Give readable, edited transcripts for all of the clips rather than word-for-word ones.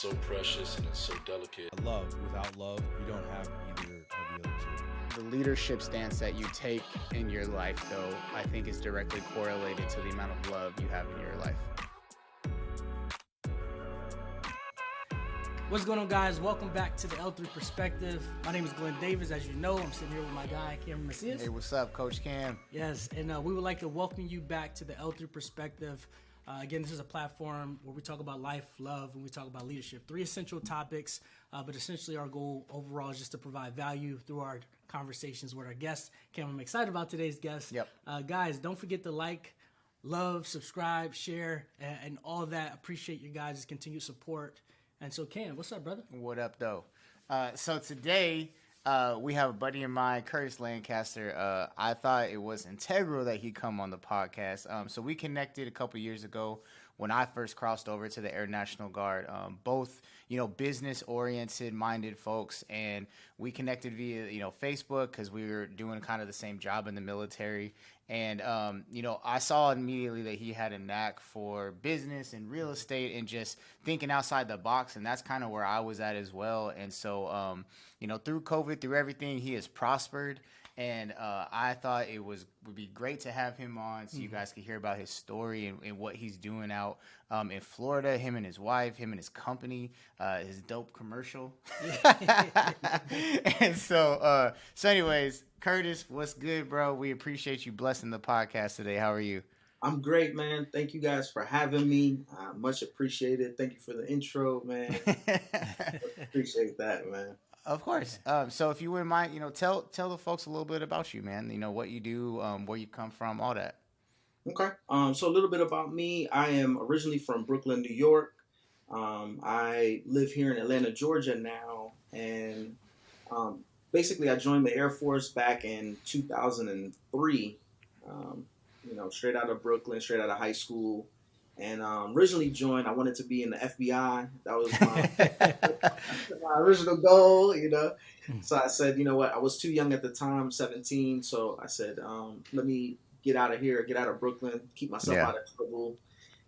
so precious and it's so delicate. Love. Without love, you don't have either of the other two. The leadership stance that you take in your life, though, I think is directly correlated to the amount of love you have in your life. What's going on, guys? Welcome back to the L3 Perspective. My name is Glenn Davis. As you know, I'm sitting here with my guy, Cameron Macias. Hey, what's up, Coach Cam? Yes, and we would like to welcome you back to the L3 Perspective. Again, this is a platform where we talk about life, love, and we talk about leadership. 3 essential topics, but essentially our goal overall is just to provide value through our conversations with our guests. Cam, I'm excited about today's guest. Yep. Guys, don't forget to like, love, subscribe, share, and all of that. Appreciate you guys' continued support. And so, Cam, what's up, brother? What up, though? So today we have a buddy of mine, Curtis Lancaster. I thought it was integral that he come on the podcast. So we connected a couple years ago when I first crossed over to the Air National Guard. Both, business-oriented minded folks, and we connected via, Facebook because we were doing kind of the same job in the military. And, I saw immediately that he had a knack for business and real estate and just thinking outside the box. And that's kind of where I was at as well. And so, through COVID, through everything, he has prospered. And I thought it would be great to have him on so you guys could hear about his story and what he's doing out in Florida, him and his wife, him and his company, his dope commercial. And so anyways, Curtis, what's good, bro? We appreciate you blessing the podcast today. How are you? I'm great, man. Thank you guys for having me. Much appreciated. Thank you for the intro, man. Appreciate that, man. Of course. So if you wouldn't mind, tell the folks a little bit about you, man. What you do, where you come from, all that. Okay. So a little bit about me. I am originally from Brooklyn, New York. I live here in Atlanta, Georgia now, and basically I joined the Air Force back in 2003. Straight out of Brooklyn, straight out of high school. And originally joined, I wanted to be in the FBI. That was my original goal, So I said, you know what, I was too young at the time, 17. So I said, let me get out of here, get out of Brooklyn, keep myself out of trouble.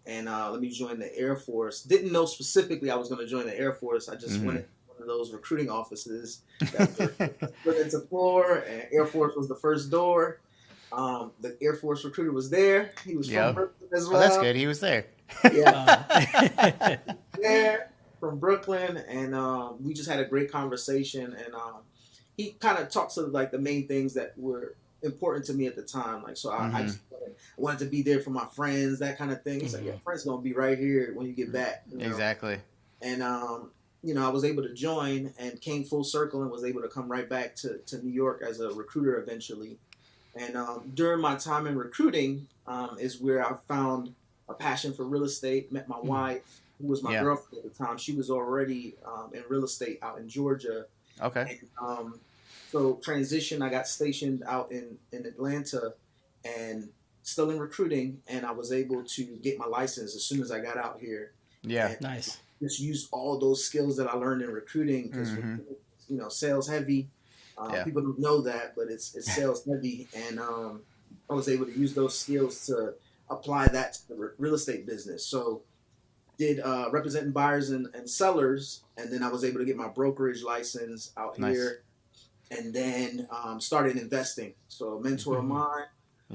And let me join the Air Force. Didn't know specifically I was going to join the Air Force. I just went to one of those recruiting offices that were put into floor, and Air Force was the first door. The Air Force recruiter was there. He was from Brooklyn as well. Oh, that's good. He was there. Yeah. There from Brooklyn, and we just had a great conversation. And he kind of talked to like the main things that were important to me at the time. Like, so I just wanted to be there for my friends, that kind of thing. He's like, your friends gonna be right here when you get back. Exactly. And I was able to join and came full circle and was able to come right back to New York as a recruiter eventually. And during my time in recruiting is where I found a passion for real estate, met my wife, who was my girlfriend at the time. She was already in real estate out in Georgia. Okay. And, so transition, I got stationed out in Atlanta and still in recruiting, and I was able to get my license as soon as I got out here. Yeah. And Nice. just use all those skills that I learned in recruiting because, sales heavy. People don't know that, but it's sales heavy, and I was able to use those skills to apply that to the real estate business. So did representing buyers and sellers, and then I was able to get my brokerage license out here, and then started investing. So a mentor of mine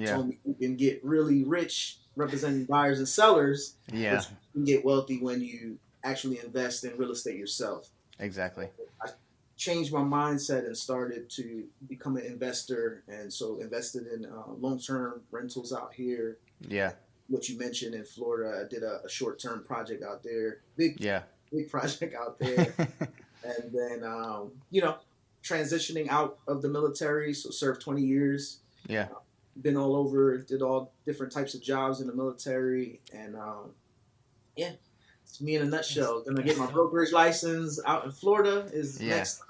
told me you can get really rich representing buyers and sellers, but you can get wealthy when you actually invest in real estate yourself. Exactly. I changed my mindset and started to become an investor, and so invested in long-term rentals out here. Yeah. What you mentioned in Florida, I did a short-term project out there, big project out there, and then transitioning out of the military, so served 20 years. Yeah. Been all over, did all different types of jobs in the military, and it's me in a nutshell. Gonna get my brokerage license out in Florida is next,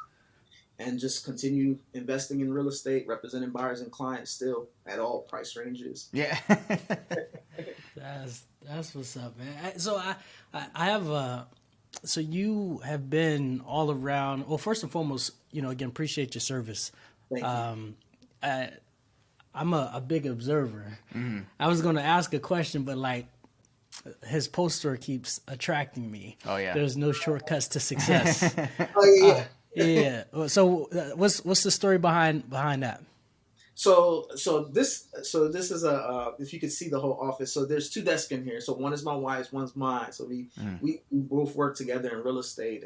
and just continue investing in real estate, representing buyers and clients still at all price ranges. Yeah. That's what's up, man. So I have so you have been all around. Well, first and foremost, again, appreciate your service. Thank you. I'm a big observer. I was going to ask a question, but his poster keeps attracting me. Oh, yeah. There's no shortcuts to success. Oh yeah. Yeah. So what's the story behind that? So this is if you could see the whole office. So there's two desks in here. So one is my wife's, one's mine. So we both work together in real estate,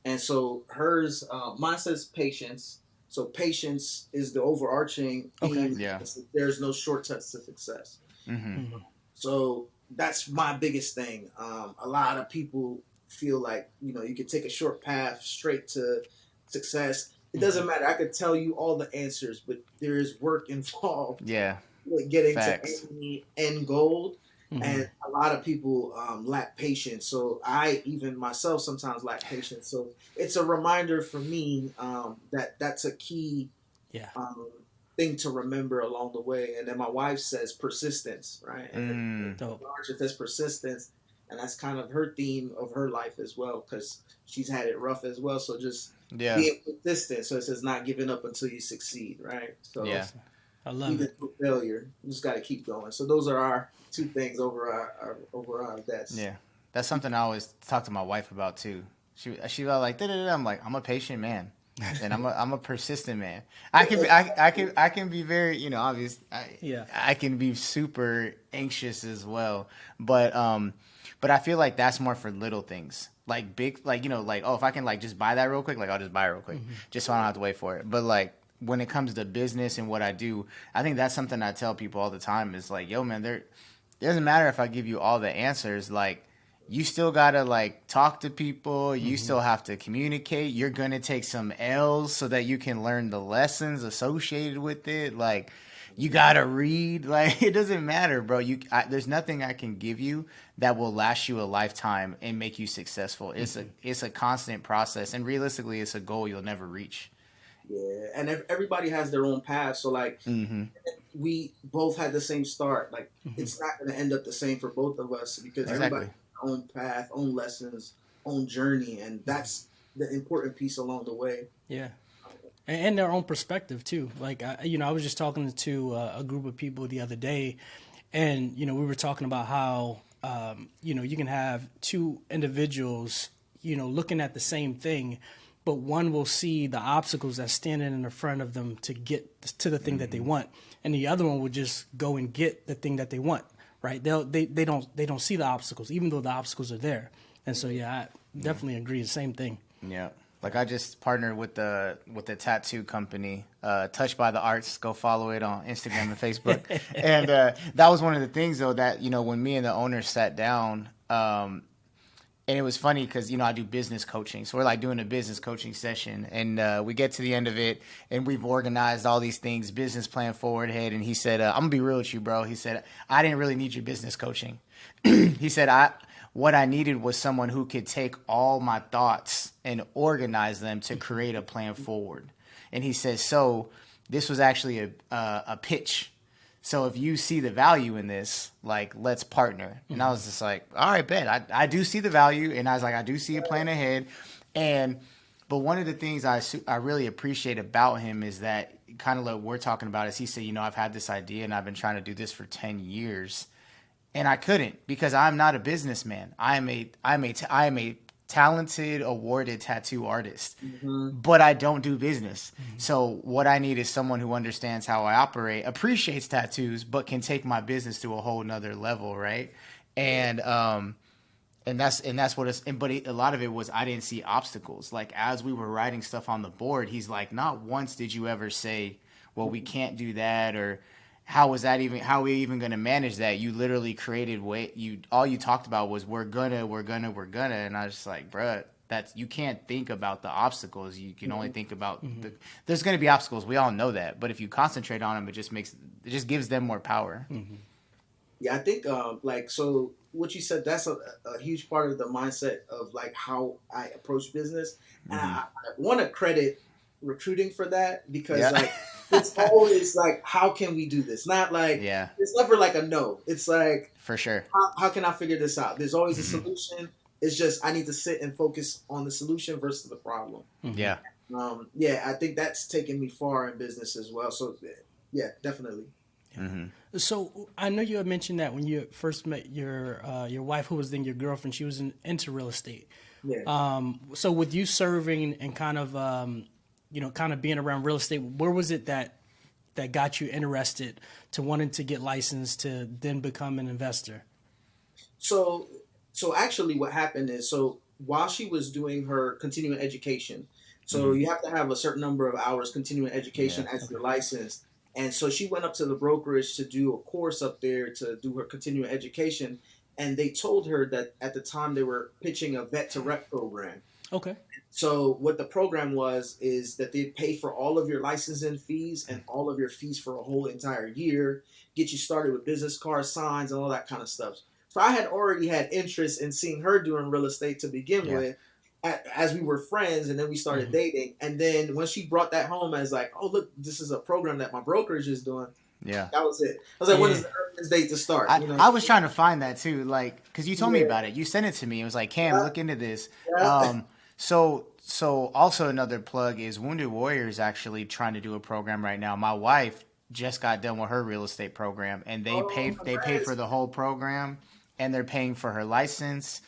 and so hers, mine says patience. So patience is the overarching theme. Yeah. There's no shortcuts to success. Mm-hmm. So that's my biggest thing. A lot of people feel like you could take a short path straight to success. It doesn't matter. I could tell you all the answers, but there is work involved. Yeah. With getting Facts. to any end goal, and a lot of people lack patience. So I even myself sometimes lack patience. So it's a reminder for me that that's a key thing to remember along the way. And then my wife says persistence, right? And she says persistence, and that's kind of her theme of her life as well, because she's had it rough as well. So just being persistent. So it says not giving up until you succeed, right? So I love even it. through failure, you just got to keep going. So those are our two things over our desk. Yeah, that's something I always talk to my wife about too. She was like, da-da-da-da. I'm like, I'm a patient man, and I'm a persistent man. I can be very obvious. I can be super anxious as well, but I feel like that's more for little things. Like big, like oh, if I can just buy that real quick, I'll just buy it real quick, just so I don't have to wait for it. But when it comes to business and what I do, I think that's something I tell people all the time is yo, man, it doesn't matter if I give you all the answers. You still gotta talk to people. You still have to communicate. You're gonna take some L's so that you can learn the lessons associated with it. You gotta read. It doesn't matter, bro. There's nothing I can give you that will last you a lifetime and make you successful. It's a constant process, and realistically, it's a goal you'll never reach. Yeah, and everybody has their own path. So we both had the same start. It's not going to end up the same for both of us because everybody has their own path, own lessons, own journey, and that's the important piece along the way. Yeah, and their own perspective too. I was just talking to a group of people the other day, and we were talking about how you can have two individuals looking at the same thing, but one will see the obstacles that's standing in the front of them to get to the thing that they want, and the other one will just go and get the thing that they want. Right? They don't see the obstacles, even though the obstacles are there. And so I definitely agree. The same thing. Yeah. I just partnered with the tattoo company, Touched by the Arts. Go follow it on Instagram and Facebook. And that was one of the things though that when me and the owner sat down. And it was funny because, I do business coaching. So we're doing a business coaching session. And we get to the end of it, and we've organized all these things, business plan forward ahead. And he said, I'm going to be real with you, bro. He said, I didn't really need your business coaching. He said, what I needed was someone who could take all my thoughts and organize them to create a plan forward. And he says, so this was actually a pitch. So if you see the value in this, let's partner. And I was just like, all right, bet. I do see the value. And I was like, I do see a plan ahead. But one of the things I really appreciate about him is that kind of we're talking about is he said, I've had this idea and I've been trying to do this for 10 years. And I couldn't because I'm not a businessman. I am a talented, awarded tattoo artist, but I don't do business. So what I need is someone who understands how I operate, appreciates tattoos, but can take my business to a whole nother level, right? And that's what it's. But a lot of it was I didn't see obstacles. As we were writing stuff on the board, he's like, not once did you ever say, "Well, we can't do that," or how are we even going to manage that? You literally created all you talked about was we're gonna. And I was just like, bruh, you can't think about the obstacles. You can only think about there's going to be obstacles. We all know that. But if you concentrate on them, it just gives them more power. Yeah, I think so what you said, that's a huge part of the mindset of how I approach business. And I want to credit recruiting for that because it's always how can we do this? Not it's never a no. It's for sure. How can I figure this out? There's always a solution. It's just I need to sit and focus on the solution versus the problem. Yeah. I think that's taken me far in business as well. So yeah, definitely. So I know you had mentioned that when you first met your wife, who was then your girlfriend, she was into real estate. Yeah. So with you serving and kind of kind of being around real estate, where was it that got you interested to wanting to get licensed to then become an investor? So, so actually, what happened is, so while she was doing her continuing education, so you have to have a certain number of hours continuing education Yeah. as your license. And so she went up to the brokerage to do a course up there to do her continuing education. And they told her that at the time they were pitching a vet to rep program. Okay. So what the program was is that they'd pay for all of your licensing fees and all of your fees for a whole entire year, get you started with business cards, signs, and all that kind of stuff. So I had already had interest in seeing her doing real estate to begin Yeah. with, as we were friends, and then we started dating. And then when she brought that home as like, oh look, this is a program that my brokerage is doing. Yeah. That was it. I was like, when is the earliest date to start? I was trying to find that too, like, because you told me Yeah. about it. You sent it to me. It was like, Cam, look into this. Yeah. So also another plug is Wounded Warriors actually trying to do a program right now. My wife just got done with her real estate program, and they pay for the whole program, and they're paying for her license.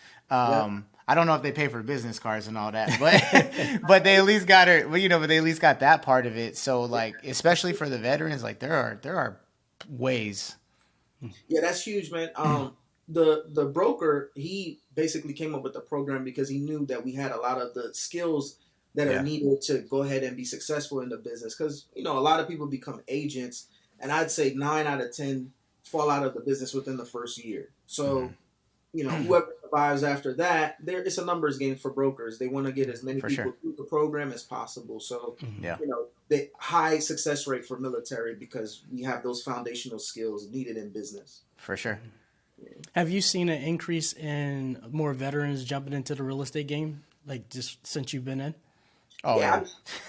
I don't know if they pay for business cards and all that, but but they at least got her. Well, but they at least got that part of it. So like, especially for the veterans, like there are ways. Yeah, that's huge, man. The broker, he basically came up with the program because he knew that we had a lot of the skills that are needed to go ahead and be successful in the business. Because a lot of people become agents, and I'd say 9 out of 10 fall out of the business within the first year. So whoever survives after that, it's a numbers game for brokers. They want to get as many people through the program as possible. So the high success rate for military, because we have those foundational skills needed in business. For sure. Have you seen an increase in more veterans jumping into the real estate game, like just since you've been in? Oh yeah.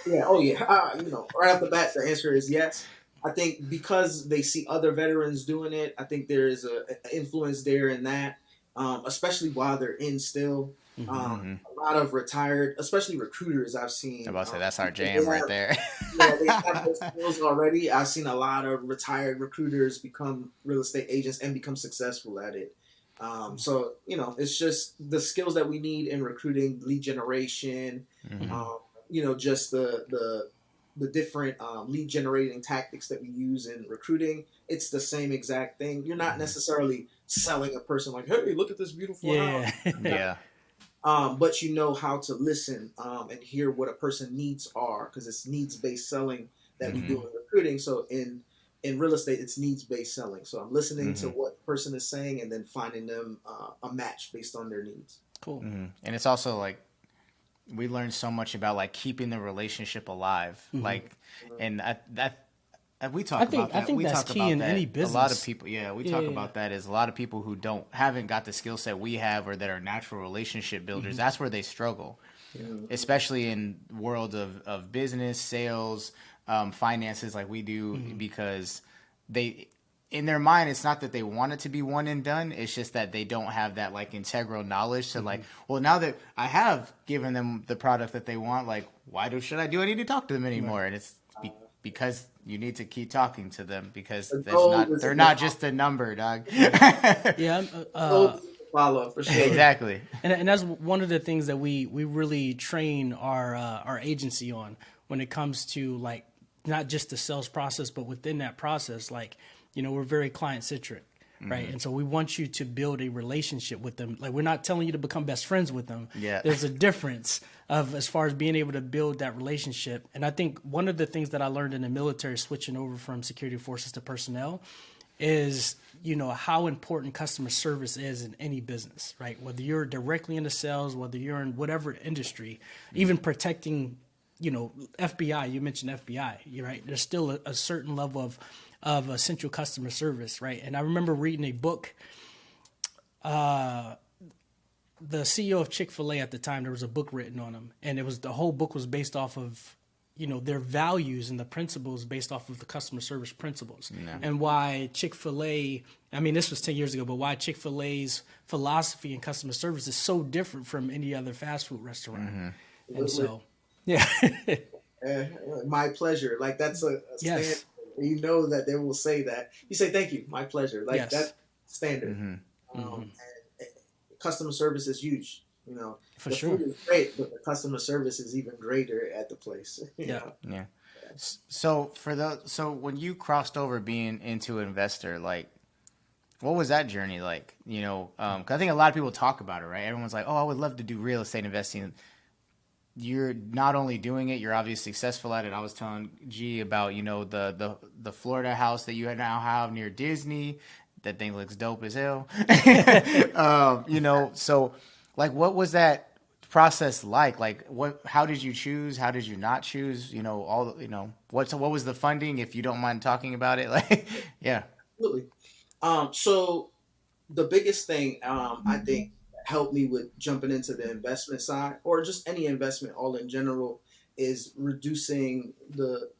Right off the bat, the answer is yes. I think because they see other veterans doing it, I think there is an influence there in that, especially while they're in still. A lot of retired, especially recruiters, I've seen. I'm about to say that's our jam right there. They have those skills already. I've seen a lot of retired recruiters become real estate agents and become successful at it. So it's just the skills that we need in recruiting, lead generation. Just the different lead generating tactics that we use in recruiting. It's the same exact thing. You're not necessarily selling a person like, hey, look at this beautiful house. Yeah. But you know how to listen and hear what a person needs are, because it's needs-based selling that we do in recruiting. So in real estate, it's needs-based selling. So I'm listening to what the person is saying and then finding them a match based on their needs. Cool. And it's also like we learned so much about like keeping the relationship alive, like, and we talk about that. I think we that's talk key about in that. any business. A lot of people, talk about that. Is a lot of people who haven't got the skill set we have, or that are natural relationship builders. That's where they struggle, especially in the world of business, sales, finances, like we do, because they, in their mind, it's not that they want it to be one and done. It's just that they don't have that like integral knowledge to like, well, now that I have given them the product that they want, like, should I need to talk to them anymore? And it's because you need to keep talking to them, because they're not just a number, dog. Follow up for sure. Exactly. And that's one of the things that we really train our agency on when it comes to like not just the sales process, but within that process, like, we're very client centric, right? And so we want you to build a relationship with them. Like, we're not telling you to become best friends with them. Yeah. There's a difference as far as being able to build that relationship. And I think one of the things that I learned in the military, switching over from security forces to personnel, is, how important customer service is in any business, right? Whether you're directly into sales, whether you're in whatever industry, even protecting, FBI, you mentioned FBI, you're right? There's still a certain level of essential customer service, right? And I remember reading a book, the CEO of Chick-fil-A at the time, there was a book written on him, and the whole book was based off of, their values and the principles based off of the customer service principles. And why Chick-fil-A, this was 10 years ago, but why Chick-fil-A's philosophy in customer service is so different from any other fast food restaurant. And so, my pleasure. Like, that's a yes. you know that they will say that. You say, thank you, my pleasure. Like Yes. that's standard. Mhm. And customer service is huge. For The sure. food is great, but the customer service is even greater at the place. you Yeah. know? Yeah. So when you crossed over being into investor, like, what was that journey like? 'Cause I think a lot of people talk about it, right? Everyone's like, "Oh, I would love to do real estate investing." You're not only doing it, you're obviously successful at it. I was telling G about, the Florida house that you now have near Disney. That thing looks dope as hell. So like, what was that process like? Like, how did you choose? How did you not choose? What was the funding, if you don't mind talking about it? Like, yeah. Absolutely. So the biggest thing I think helped me with jumping into the investment side, or just any investment all in general, is reducing the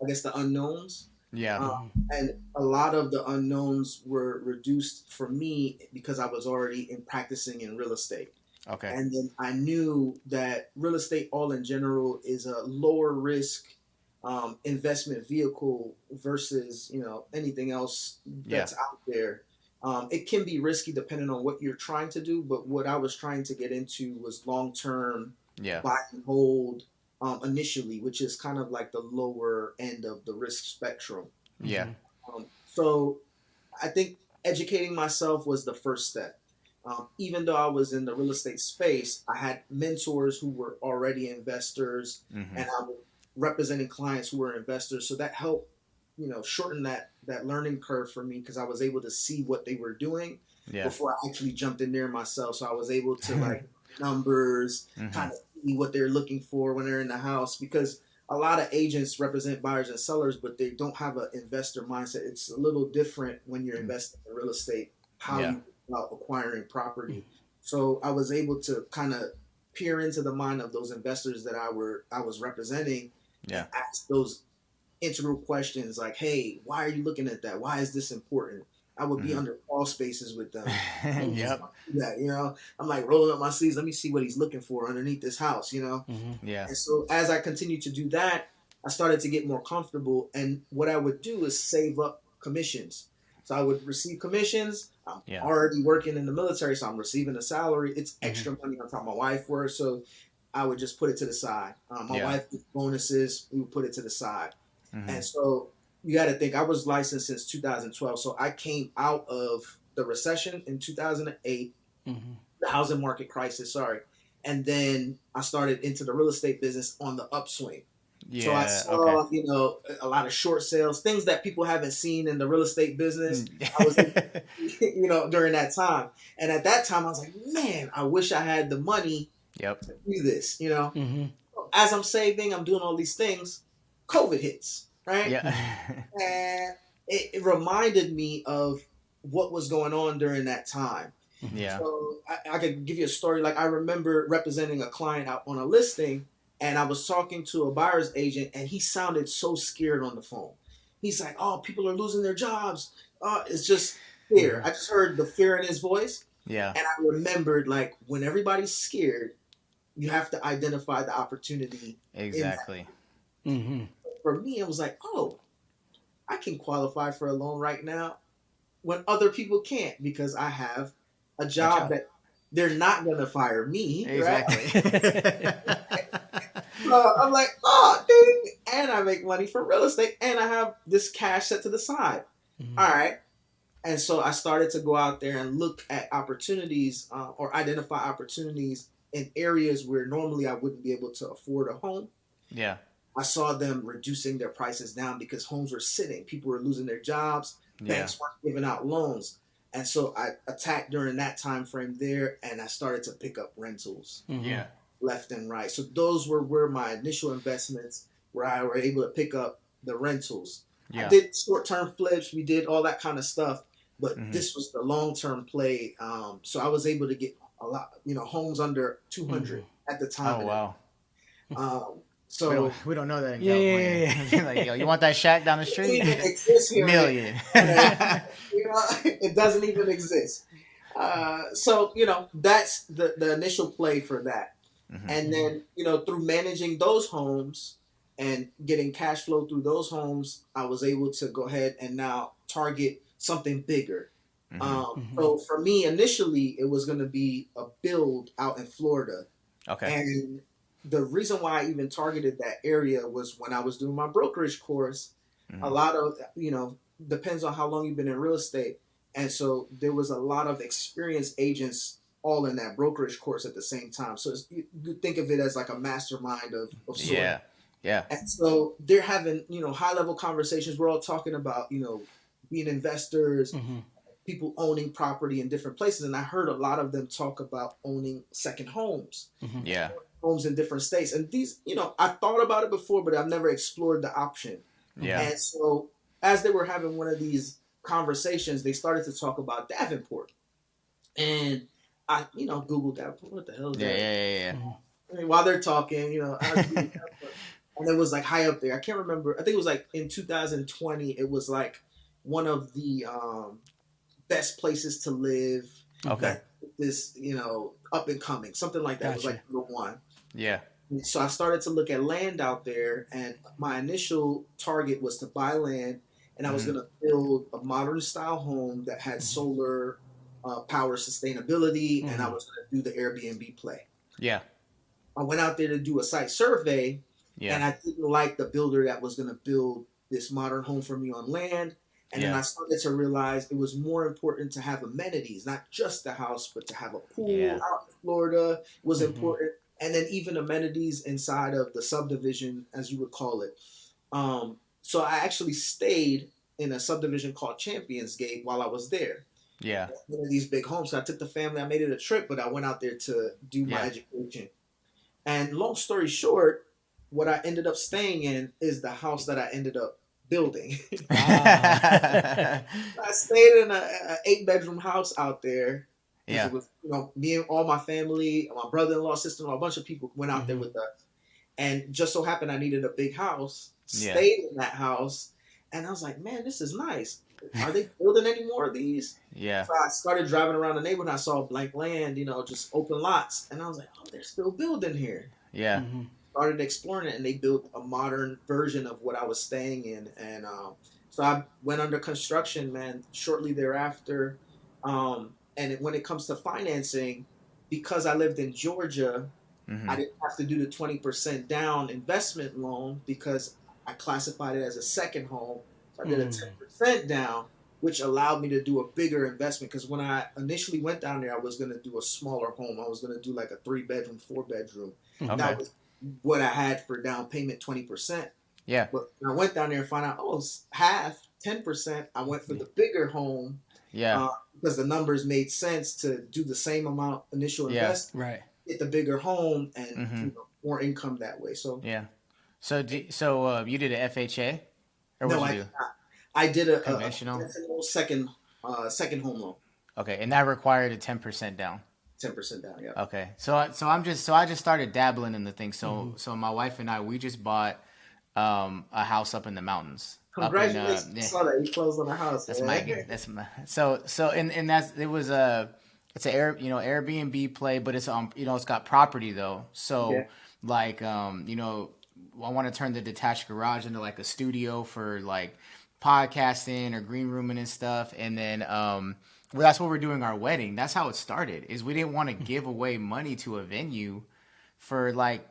I guess the unknowns. Yeah. Um, and a lot of the unknowns were reduced for me because I was already in practicing in real estate. Okay. And then I knew that real estate, all in general, is a lower risk investment vehicle versus anything else Yeah. that's out there. It can be risky depending on what you're trying to do, but what I was trying to get into was long term Yeah. buy and hold initially, which is kind of like the lower end of the risk spectrum. Yeah. So I think educating myself was the first step. Even though I was in the real estate space, I had mentors who were already investors, Mm-hmm. and I was representing clients who were investors. So that helped, shorten that learning curve for me because I was able to see what they were doing Yeah. before I actually jumped in there myself. So I was able to like numbers, kind of see what they're looking for when they're in the house because a lot of agents represent buyers and sellers, but they don't have an investor mindset. It's a little different when you're investing in real estate, how Yeah. you go about acquiring property. So I was able to kind of peer into the mind of those investors that I was representing Yeah. and ask those integral questions like, hey, why are you looking at that? Why is this important? I would be under crawl spaces with them. Yep. That, I'm like rolling up my sleeves. Let me see what he's looking for underneath this house, Yeah. And so as I continued to do that, I started to get more comfortable. And what I would do is save up commissions. So I would receive commissions. I'm Yeah. already working in the military, so I'm receiving a salary. It's extra money on top of my wife works. So I would just put it to the side. My Yeah. wife gets bonuses. We would put it to the side. Mm-hmm. And so you got to think, I was licensed since 2012. So I came out of the recession in 2008, the housing market crisis, sorry. And then I started into the real estate business on the upswing. Yeah. So I saw, a lot of short sales, things that people haven't seen in the real estate business. I was, during that time. And at that time, I was like, man, I wish I had the money Yep. to do this, As I'm saving, I'm doing all these things, COVID hits, right? Yeah. And it reminded me of what was going on during that time. Yeah. So I could give you a story. Like I remember representing a client out on a listing, and I was talking to a buyer's agent, and he sounded so scared on the phone. He's like, "Oh, people are losing their jobs. It's just fear." I just heard the fear in his voice, Yeah. and I remembered like when everybody's scared, you have to identify the opportunity. Exactly. For me, it was like, oh, I can qualify for a loan right now when other people can't because I have a job that they're not going to fire me. Exactly. Right? So I'm like, oh, dude. And I make money from real estate and I have this cash set to the side. All right. And so I started to go out there and look at opportunities or identify opportunities in areas where normally I wouldn't be able to afford a home. Yeah. I saw them reducing their prices down because homes were sitting. People were losing their jobs. Banks weren't giving out loans. And so I attacked during that time frame there, and I started to pick up rentals left and right. So those were where my initial investments, where I were able to pick up the rentals. I did short-term flips. We did all that kind of stuff. But this was the long-term play. So I was able to get a lot, homes under 200 at the time. Oh, wow. So we don't know that in California. Yeah. Like, yo, you want that shack down the street? It doesn't even exist here. Million. It doesn't even exist. So that's the initial play for that. And then through managing those homes, and getting cash flow through those homes, I was able to go ahead and now target something bigger. So for me, initially, it was going to be a build out in Florida. Okay. And the reason why I even targeted that area was when I was doing my brokerage course, a lot of, depends on how long you've been in real estate. And so there was a lot of experienced agents all in that brokerage course at the same time. So you think of it as like a mastermind of sorts. Yeah. Yeah. And so they're having, high level conversations. We're all talking about, being investors, people owning property in different places. And I heard a lot of them talk about owning second homes, Yeah. homes in different states. And these, I thought about it before, but I've never explored the option. Yeah. And so as they were having one of these conversations, they started to talk about Davenport. And I, Googled Davenport. What the hell is that? Yeah. I mean, while they're talking, I Googled Davenport. And it was like high up there. I can't remember. I think it was like in 2020. It was like one of the best places to live. Okay. This, up and coming, something like that. It was like number one. Yeah. So I started to look at land out there, and my initial target was to buy land, and I was going to build a modern style home that had solar power sustainability, and I was going to do the Airbnb play. Yeah. I went out there to do a site survey. Yeah. And I didn't like the builder that was going to build this modern home for me on land. And then I started to realize it was more important to have amenities, not just the house, but to have a pool out in Florida was important. And then even amenities inside of the subdivision, as you would call it. So I actually stayed in a subdivision called Champions Gate while I was there. Yeah. One of these big homes. So I took the family, I made it a trip, but I went out there to do my education. And long story short, what I ended up staying in is the house that I ended up building. I stayed in an 8-bedroom house out there. Yeah. It was, me and all my family, my brother-in-law, sister-in-law, a bunch of people went out there with us. And just so happened I needed a big house, stayed in that house, and I was like, man, this is nice. Are they building any more of these? Yeah. So I started driving around the neighborhood and I saw blank land, just open lots. And I was like, oh, they're still building here. Yeah. Started exploring it, and they built a modern version of what I was staying in. And so I went under construction, man, shortly thereafter. And when it comes to financing, because I lived in Georgia, I didn't have to do the 20% down investment loan because I classified it as a second home. So I did a 10% down, which allowed me to do a bigger investment. Because when I initially went down there, I was going to do a smaller home. I was going to do like a 3-bedroom, 4-bedroom. Okay. That was what I had for down payment, 20%. Yeah. But when I went down there and found out, it's half, 10%. I went for the bigger home. Yeah. Because the numbers made sense to do the same amount initial investment, right? Get the bigger home and more income that way. So yeah. So you did an FHA, or no, what did you do? I did a conventional second home loan. Okay, and that required a 10% down. 10% down, yeah. Okay, so I just started dabbling in the thing. So my wife and I, we just bought a house up in the mountains. Congratulations! I saw that you closed on a house. That's my so and that's it's an Airbnb play, but it's it's got property though. So like I want to turn the detached garage into like a studio for like podcasting or green rooming and stuff, and then well, that's what we're doing our wedding. That's how it started. Is we didn't want to give away money to a venue for like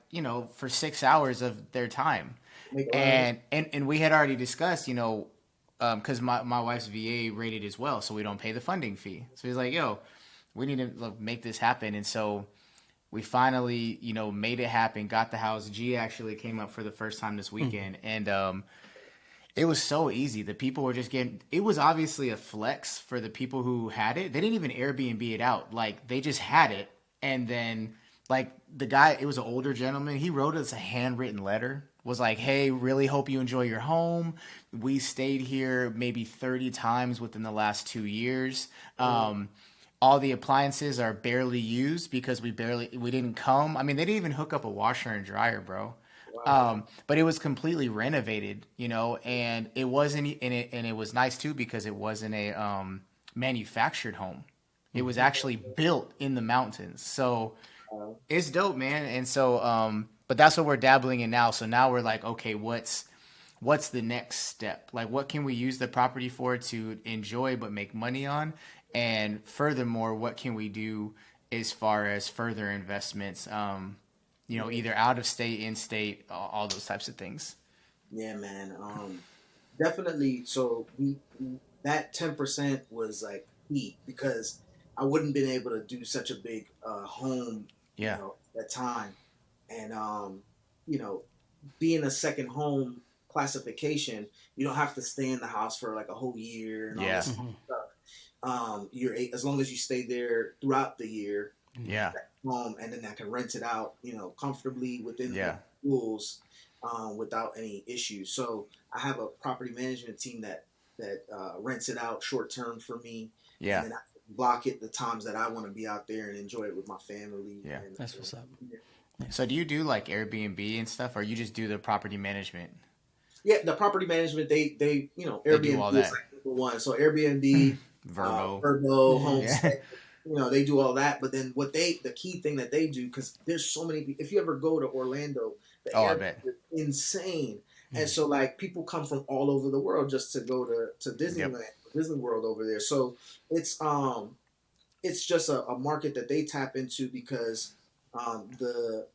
for 6 hours of their time, and we had already discussed because my wife's VA rated as well, so we don't pay the funding fee. So he's like, yo, we need to make this happen, and so we finally made it happen. Got the house. G actually came up for the first time this weekend, and it was so easy. The people were just getting. It was obviously a flex for the people who had it. They didn't even Airbnb it out. Like they just had it, and then like the guy, it was an older gentleman. He wrote us a handwritten letter. Was like, hey, really hope you enjoy your home. We stayed here maybe 30 times within the last 2 years. All the appliances are barely used because we didn't come. I mean, they didn't even hook up a washer and dryer, bro. Wow. But it was completely renovated, and it wasn't, and it was nice too because it wasn't a manufactured home. It was actually built in the mountains. So it's dope, man. And so but that's what we're dabbling in now. So now we're like, okay, what's the next step? Like, what can we use the property for to enjoy but make money on? And furthermore, what can we do as far as further investments? Either out of state, in state, all those types of things. Yeah, man. Definitely. So that 10% was like key because I wouldn't been able to do such a big home, Yeah. at that time, and you know, being a second home classification, you don't have to stay in the house for like a whole year and all Yeah. this stuff. As long as you stay there throughout the year, Yeah. home, and then I can rent it out, comfortably within Yeah. the rules, without any issues. So I have a property management team that rents it out short term for me, Yeah. and then I block it the times that I want to be out there and enjoy it with my family. Yeah. And, That's what's up. So do you do like Airbnb and stuff, or you just do the property management? Yeah, the property management, they Airbnb They do all that. is like number one. So Airbnb, Verbo. Homestead, Yeah. they do all that. But then the key thing that they do, because there's so many. If you ever go to Orlando, the Oh, I Airbnb bet. is insane, and so like people come from all over the world just to go to Disneyland, Disney World over there. So it's just a market that they tap into because the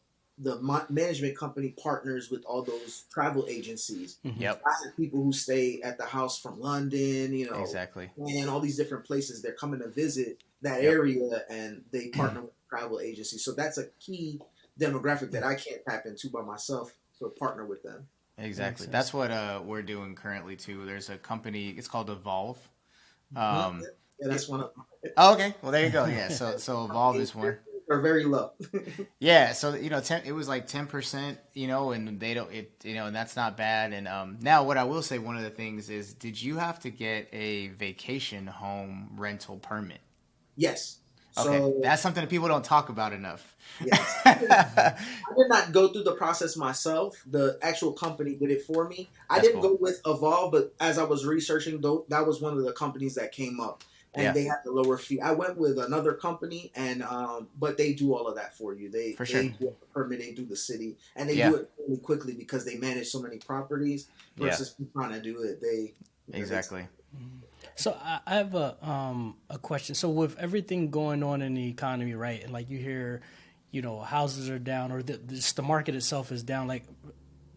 management company partners with all those travel agencies. Yep. I have people who stay at the house from London, Exactly. and all these different places. They're coming to visit that Yep. area, and they partner with travel agencies. So that's a key demographic that I can't tap into by myself. So partner with them. Exactly. sense. That's what we're doing currently too. There's a company. It's called Evolve. Yeah, that's one of them. Oh, okay. Well, there you go. Yeah. So Evolve is one. They're very low. Yeah. So it was like 10%. And they don't. And that's not bad. And now what I will say, one of the things is, did you have to get a vacation home rental permit? Yes. Okay, So that's something that people don't talk about enough. yes. I did not go through the process myself. The actual company did it for me. I That's didn't cool. go with Evolve, but as I was researching, though, that was one of the companies that came up, and Yeah. they had the lower fee. I went with another company, and but they do all of that for you. For sure. They do the permitting, do the city, and they Yeah. do it really quickly because they manage so many properties versus trying to do it. Exactly. So I have a question. So with everything going on in the economy, right, and like you hear, houses are down, or just the market itself is down. Like,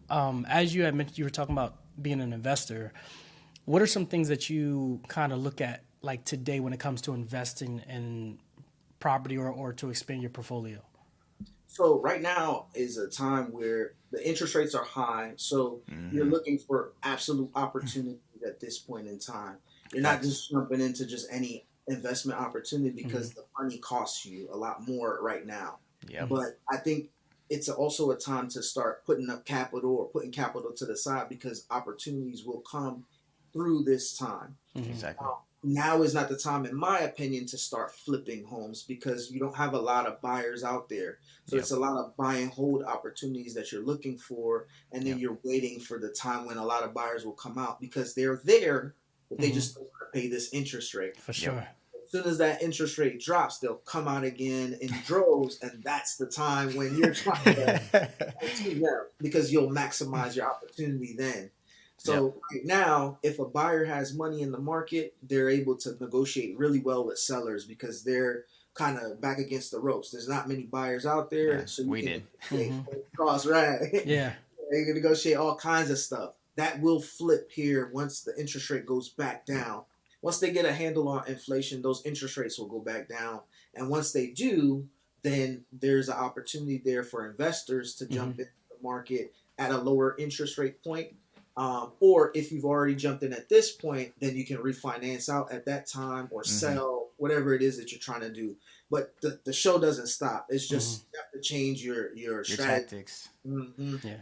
as you had mentioned, you were talking about being an investor. What are some things that you kind of look at, like today, when it comes to investing in property or to expand your portfolio? So right now is a time where the interest rates are high, so you're looking for absolute opportunity at this point in time. You're not just jumping into just any investment opportunity because the money costs you a lot more right now. Yep. But I think it's also a time to start putting up capital or putting capital to the side because opportunities will come through this time. Exactly. Now is not the time, in my opinion, to start flipping homes because you don't have a lot of buyers out there. So Yep. it's a lot of buy and hold opportunities that you're looking for, and then you're waiting for the time when a lot of buyers will come out because they're there, but they just don't want to pay this interest rate. For sure. As soon as that interest rate drops, they'll come out again in droves, and that's the time when you're trying to achieve them because you'll maximize your opportunity then. So right now, if a buyer has money in the market, they're able to negotiate really well with sellers because they're kind of back against the ropes. There's not many buyers out there, Yeah, so you we can did. negotiate cross right. Yeah. You can negotiate all kinds of stuff. That will flip here once the interest rate goes back down. Once they get a handle on inflation, those interest rates will go back down. And once they do, then there's an opportunity there for investors to jump into the market at a lower interest rate point. Or if you've already jumped in at this point, then you can refinance out at that time or sell whatever it is that you're trying to do. But the show doesn't stop. It's just you have to change your strategy. tactics.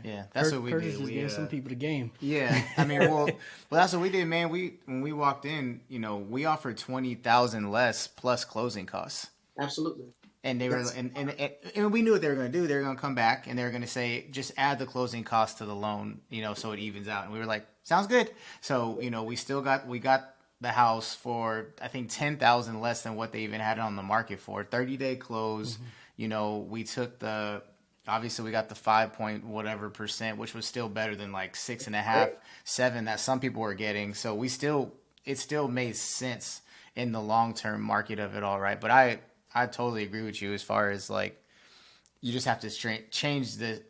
Yeah. That's what we Curtis did. just gave some people the game. Yeah, I mean, well, that's what we did, man. When we walked in, we offered 20,000 less plus closing costs. Absolutely. And they were, and we knew what they were going to do. They were going to come back and they were going to say, just add the closing costs to the loan, so it evens out. And we were like, sounds good. So we got the house for I think 10,000 less than what they even had it on the market for. 30-day close. We took the obviously we got the 5 point whatever percent, which was still better than like 6.5, Right. 7 that some people were getting. So it still made sense in the long term market of it all, right? But I totally agree with you as far as like you just have to change the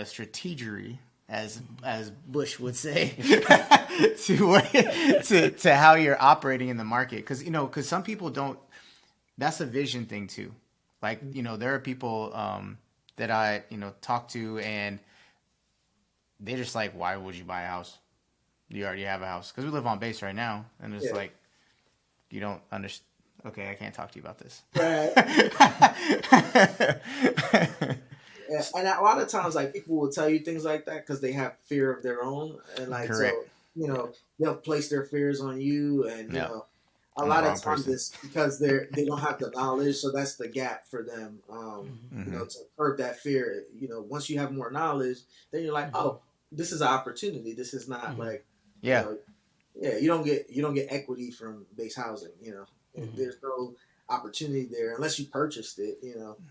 strategy, as Bush would say, to how you're operating in the market, because some people don't. That's a vision thing too. Like, there are people that I talk to, and they're just like, why would you buy a house? You already have a house, because we live on base right now, and it's Yeah. like you don't understand. Okay, I can't talk to you about this. Right. Yeah, and a lot of times, like people will tell you things like that because they have fear of their own, and like Correct. so, they'll place their fears on you, and Yeah. a I'm the lot wrong of times person. it's because they don't have the knowledge, so that's the gap for them. To curb that fear. Once you have more knowledge, then you're like, oh, this is an opportunity. This is not like, Yeah. yeah, you don't get equity from base housing. There's no opportunity there unless you purchased it.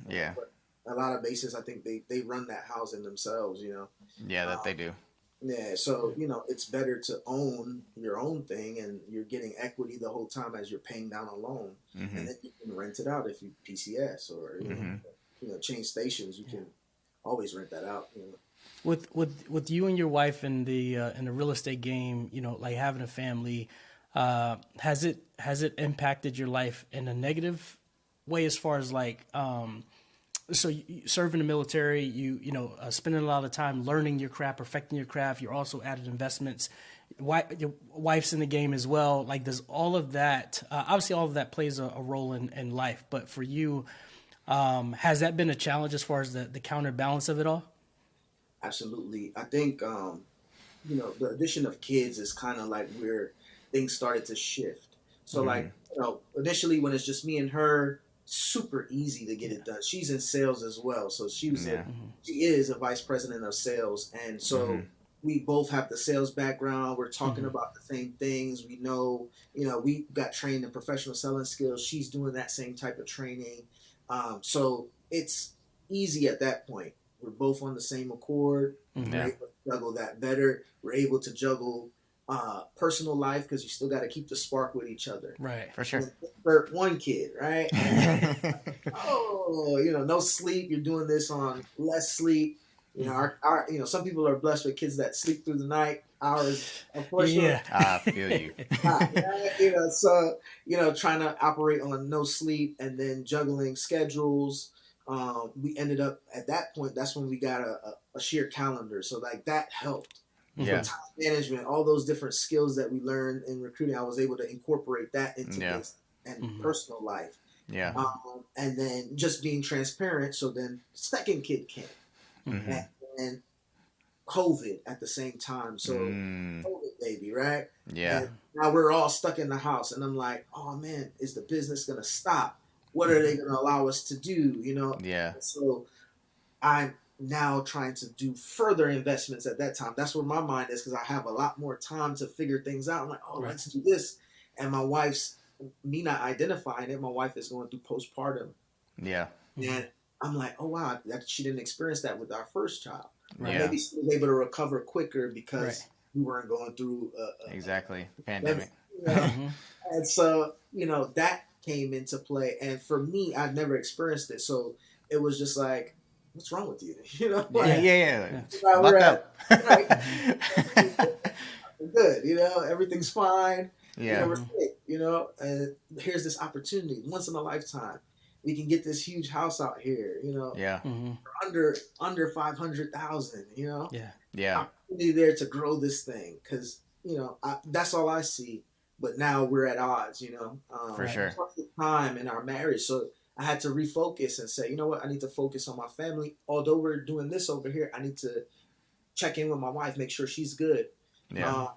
Yeah. But a lot of bases, I think they run that housing themselves. Yeah, that they do. Yeah, so it's better to own your own thing, and you're getting equity the whole time as you're paying down a loan, and then you can rent it out if you PCS or change stations. You can always rent that out. With you and your wife in the real estate game, like having a family, has it impacted your life in a negative way, as far as like so you serve in the military, spending a lot of time learning your craft, perfecting your craft. You're also added investments. Your wife's in the game as well. Like, does all of that, obviously all of that plays a role in life, but for you, has that been a challenge as far as the counterbalance of it all? Absolutely. I think the addition of kids is kind of like where things started to shift. So like, initially when it's just me and her, super easy to get it done. She's in sales as well. So she is a vice president of sales. And so we both have the sales background. We're talking about the same things. We know, we got trained in professional selling skills. She's doing that same type of training. So it's easy at that point. We're both on the same accord. We're able to juggle that better. We're able to juggle personal life, because you still got to keep the spark with each other. Right. For sure. For one kid, right? No sleep. You're doing this on less sleep. Our some people are blessed with kids that sleep through the night hours. Unfortunately, Yeah. I feel you. So trying to operate on no sleep and then juggling schedules. We ended up at that point. That's when we got a shared calendar. So like that helped. Yeah. Time management, all those different skills that we learned in recruiting, I was able to incorporate that into this and personal life. Yeah. And then just being transparent. So then second kid came, and COVID at the same time. So COVID baby, right? Yeah. And now we're all stuck in the house, and I'm like, oh man, is the business gonna stop? What are they gonna allow us to do? Yeah. So I'm now trying to do further investments at that time. That's where my mind is, because I have a lot more time to figure things out. I'm like, oh, let's do this. And my wife's, me not identifying it, my wife is going through postpartum. Yeah. And I'm like, oh, wow, that she didn't experience that with our first child. Yeah. Maybe she was able to recover quicker because we weren't going through exactly pandemic. And so, that came into play. And for me, I'd never experienced it. So it was just like, what's wrong with you? Yeah. We're up. Good, everything's fine. Yeah. We're safe, and here's this opportunity once in a lifetime. We can get this huge house out here, Yeah. for under 500,000, Yeah. opportunity there to grow this thing, because that's all I see. But now we're at odds, For sure. Time in our marriage, so I had to refocus and say, you know what, I need to focus on my family. Although we're doing this over here, I need to check in with my wife, make sure she's good. Yeah.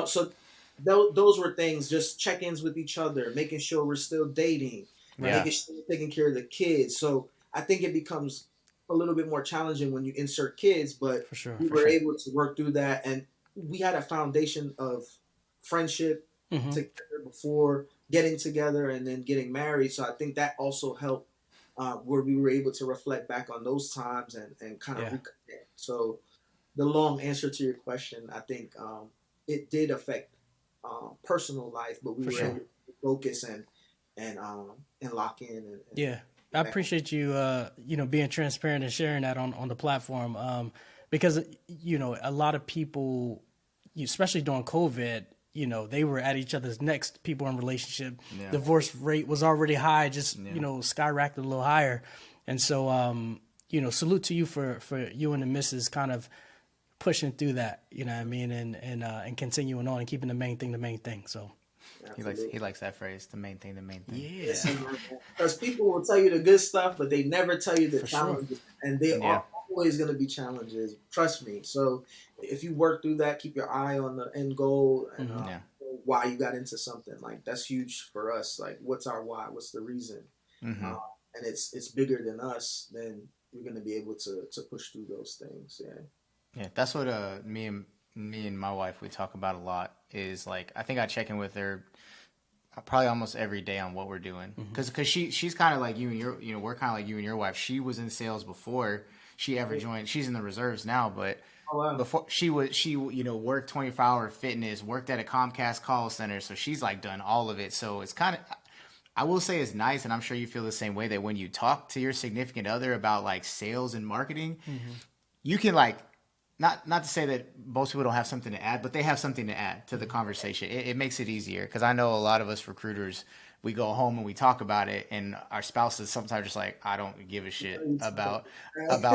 So those were things, just check-ins with each other, making sure we're still dating, making sure we're taking care of the kids. So I think it becomes a little bit more challenging when you insert kids, but we were able to work through that. And we had a foundation of friendship together before getting together and then getting married. So I think that also helped where we were able to reflect back on those times and kind of Yeah. reconnect. So the long answer to your question, I think it did affect personal life, but we For were able sure. to focus and lock in and Yeah, I get back. appreciate you, being transparent and sharing that on the platform. Because a lot of people, especially during COVID, they were at each other's necks. People in relationship, Yeah. divorce rate was already high, just Yeah. skyrocketed a little higher, and so salute to you for you and the missus kind of pushing through that. You know what I mean, and continuing on and keeping the main thing the main thing. So Absolutely. He likes that phrase. The main thing. The main thing. yeah, Because people will tell you the good stuff, but they never tell you the for sure. challenges, and they Yeah. are always going to be challenges. Trust me. So if you work through that, keep your eye on the end goal and Mhm. Yeah. why you got into something. Like that's huge for us. Like what's our why? What's the reason? Mm-hmm. Uh, and it's bigger than us. Then we're going to be able to push through those things. Yeah. Yeah, that's what me and my wife we talk about a lot. Is like I think I check in with her probably almost every day on what we're doing because she's kind of like you and your we're kind of like you and your wife. She was in sales before she ever joined. She's in the reserves now, but Oh wow. before she worked 24-hour fitness, worked at a Comcast call center, so she's like done all of it. So it's kind of I will say it's nice, and I'm sure you feel the same way that when you talk to your significant other about like sales and marketing, you can like not to say that most people don't have something to add, but they have something to add to the conversation. It makes it easier because I know a lot of us recruiters, we go home and we talk about it, and our spouses sometimes just like, I don't give a shit about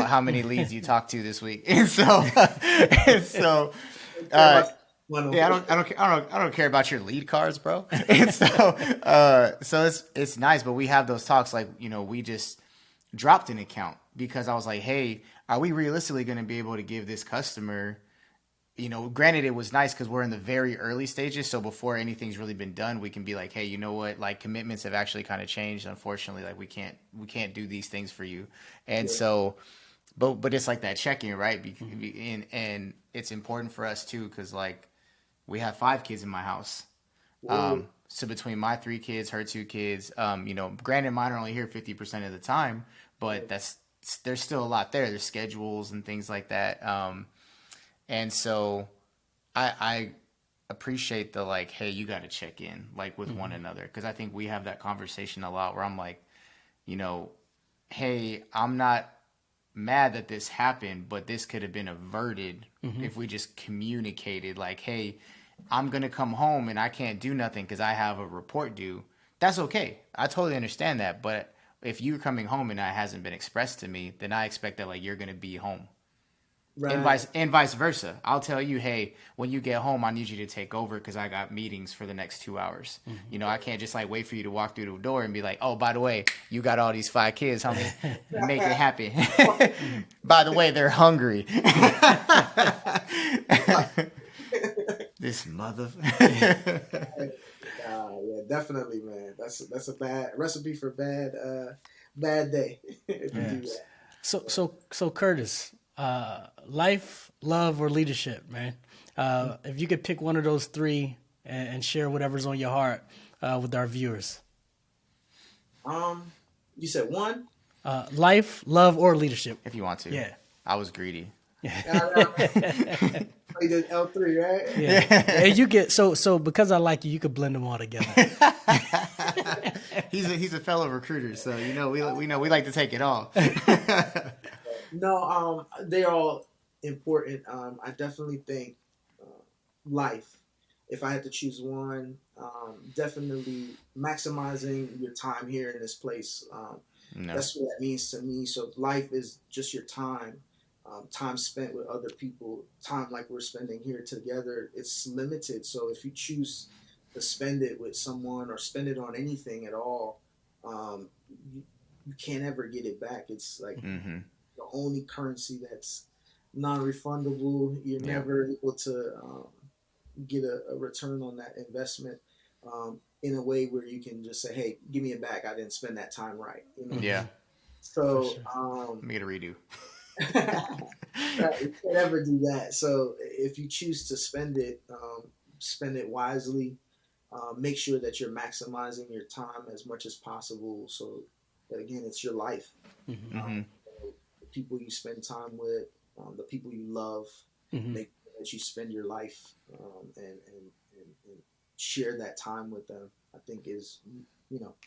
how many leads you talked to this week, and so and so. Uh, yeah, I don't care about your lead cards, bro. And so it's nice, but we have those talks like we just dropped an account because I was like, hey, are we realistically going to be able to give this customer, granted it was nice because we're in the very early stages. So before anything's really been done, we can be like, hey, you know what? Like commitments have actually kind of changed. Unfortunately, like we can't do these things for you. And Yeah. so, but it's like that check-in, right? And it's important for us too. Cause like we have 5 kids in my house. Whoa. So between my 3 kids, her 2 kids, granted mine are only here 50% of the time, but there's still a lot there. There's schedules and things like that. And so I appreciate the like, hey, you got to check in like with one another. Cause I think we have that conversation a lot where I'm like, hey, I'm not mad that this happened, but this could have been averted if we just communicated like, hey, I'm going to come home and I can't do nothing because I have a report due. That's okay. I totally understand that. But if you're coming home and that hasn't been expressed to me, then I expect that like you're going to be home. Right. And vice versa. I'll tell you, hey, when you get home, I need you to take over because I got meetings for the next 2 hours. I can't just like wait for you to walk through the door and be like, oh, by the way, you got all these 5 kids, homie. Make it happen. By the way, they're hungry. This mother. Yeah, definitely, man. That's a bad recipe for bad day if you do that. So Curtis, life, love, or leadership, man. If you could pick one of those 3 and share whatever's on your heart with our viewers. You said one. Life, love, or leadership. If you want to. Yeah. I was greedy. You did L3, right? Yeah. And you get so because I like you, you could blend them all together. He's a fellow recruiter, so we like to take it all. No, they're all important. I definitely think life. If I had to choose one, definitely maximizing your time here in this place. No. That's what that means to me. So life is just your time, time spent with other people, time like we're spending here together. It's limited. So if you choose to spend it with someone or spend it on anything at all, you can't ever get it back. It's like the only currency that's non-refundable. You're never able to get a return on that investment in a way where you can just say, "Hey, give me it back. I didn't spend that time right." Yeah. So Let me get a redo. right, you can't ever do that. So if you choose to spend it wisely. Make sure that you're maximizing your time as much as possible. So but again, it's your life. Mm-hmm. The people you spend time with, the people you love, make sure that you spend your life and share that time with them. I think is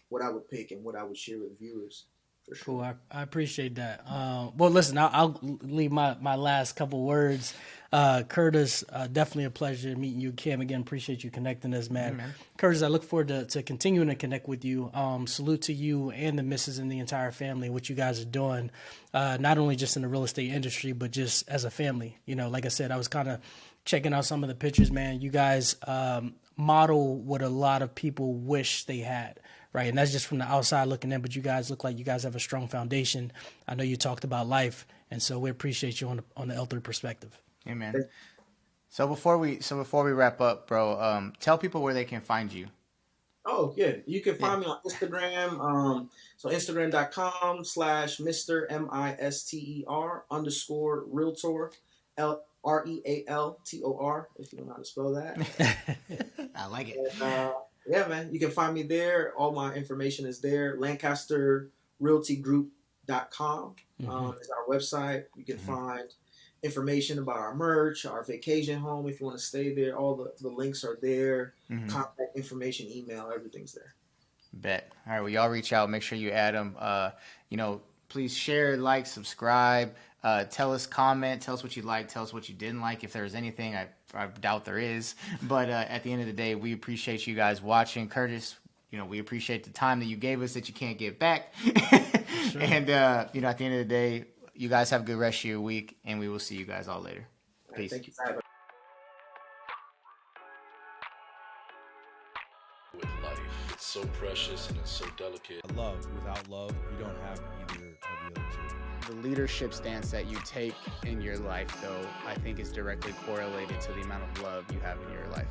what I would pick and what I would share with viewers. For sure. Cool. I appreciate that. Well, listen, I'll leave my last couple words. Curtis, definitely a pleasure meeting you. Kim, again, appreciate you connecting us, man. Curtis, I look forward to continuing to connect with you. Salute to you and the missus and the entire family, what you guys are doing, not only just in the real estate industry, but just as a family. Like I said, I was kind of checking out some of the pictures, man. You guys model what a lot of people wish they had. Right, and that's just from the outside looking in, but you guys look like you guys have a strong foundation. I know you talked about life, and so we appreciate you on the L3 perspective. Amen. So before we wrap up, bro, tell people where they can find you. Oh, yeah. You can find me on Instagram. So Instagram.com/Mr. MISTER_Realtor REALTOR, if you don't know how to spell that. I like it. And, yeah, man. You can find me there. All my information is there. LancasterRealtyGroup.com is our website. You can find information about our merch, our vacation home if you want to stay there. All the links are there. Contact information, email, everything's there. Bet. All right, well, y'all reach out. Make sure you add them. Please share, like, subscribe. Tell us, comment. Tell us what you like. Tell us what you didn't like. If there's anything, I doubt there is. But at the end of the day, we appreciate you guys watching. Curtis, we appreciate the time that you gave us that you can't get back. Sure. And, at the end of the day, you guys have a good rest of your week, and we will see you guys all later. Peace. Thank you for having me. With life, it's so precious and it's so delicate. Love. Without love, you don't have either of the other two. The leadership stance that you take in your life, though, I think is directly correlated to the amount of love you have in your life.